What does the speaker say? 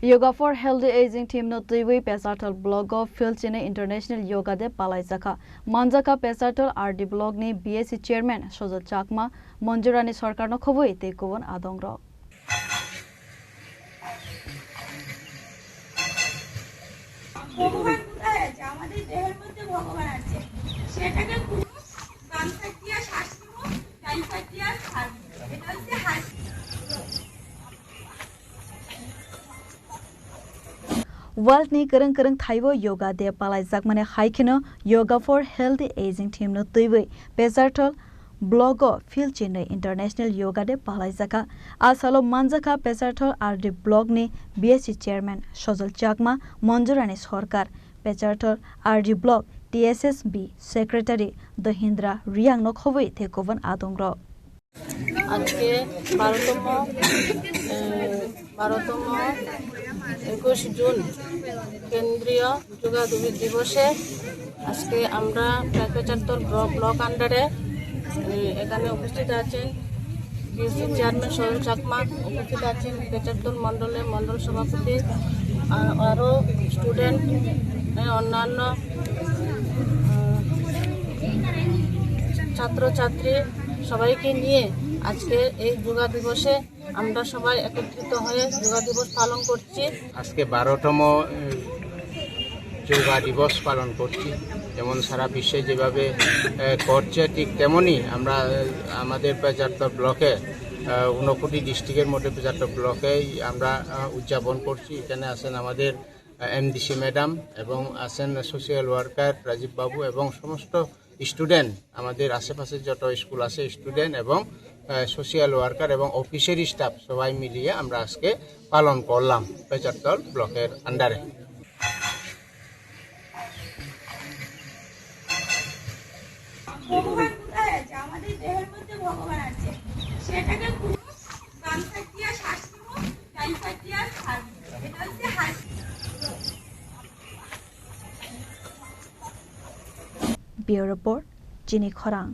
Yoga for Healthy Aging Team no Tiwi Pesatal blog of Philchine International Yoga de Palaizaka. Manjaka Pesatal RD blog ni BSc Chairman Shozal Chakma Monjurani Sarkar no Khoboi te Kovan Adongro. World ni kereng thaibo yoga de palaizak mane haikino Yoga for Healthy Aging Team no tuiwi pesartol blog Philchine International Yoga de palaizaka asalo manjaka pesartol RD blog ni BSc Chairman Shozal Chakma Monjurani Sarkar pesartol RD blog TSSB Secretary Dahindra Riang no khoboi thekovan adongro আজকে 12তম 21 June কেন্দ্রীয় যোগা দিবসে আজকে আমরা পেচারতল block আন্ডারে এখানে উপস্থিত আছেন BSc chairman সজল চাকমা, উপস্থিত আছেন পেচারতল মণ্ডলের মণ্ডল সভাপতি, আরও স্টুডেন্ট, অন্যান্য ছাত্রছাত্রী সবাইকে নিয়ে আজকে এই যোগা দিবসে আমরা সবাই একত্রিত হয়ে যোগা দিবস পালন করছি। আজকে 12তম যোগা দিবস পালন করছি। যেমন সারা বিশ্বে যেভাবে করছে ঠিক তেমনই আমরা আমাদের পেচারতল ব্লকে 59 ডিস্ট্রিক্টের মধ্যে পেচারতল ব্লকেই আমরা উদযাপন করছি। এখানে আছেন আমাদের এমডিসি ম্যাডাম এবং আছেন সোশ্যাল ওয়ার্কার রাজীব বাবু এবং সমস্ত স্টুডেন্ট, আমাদের আশেপাশে যত স্কুল আছে স্টুডেন্ট এবং সোশ্যাল ওয়ার্কার এবং অফিসের স্টাফ সবাই মিলিয়ে আমরা আজকে পালন করলাম পেচারতল ব্লকের আন্ডারে। Bureau Report, Jini Khorang.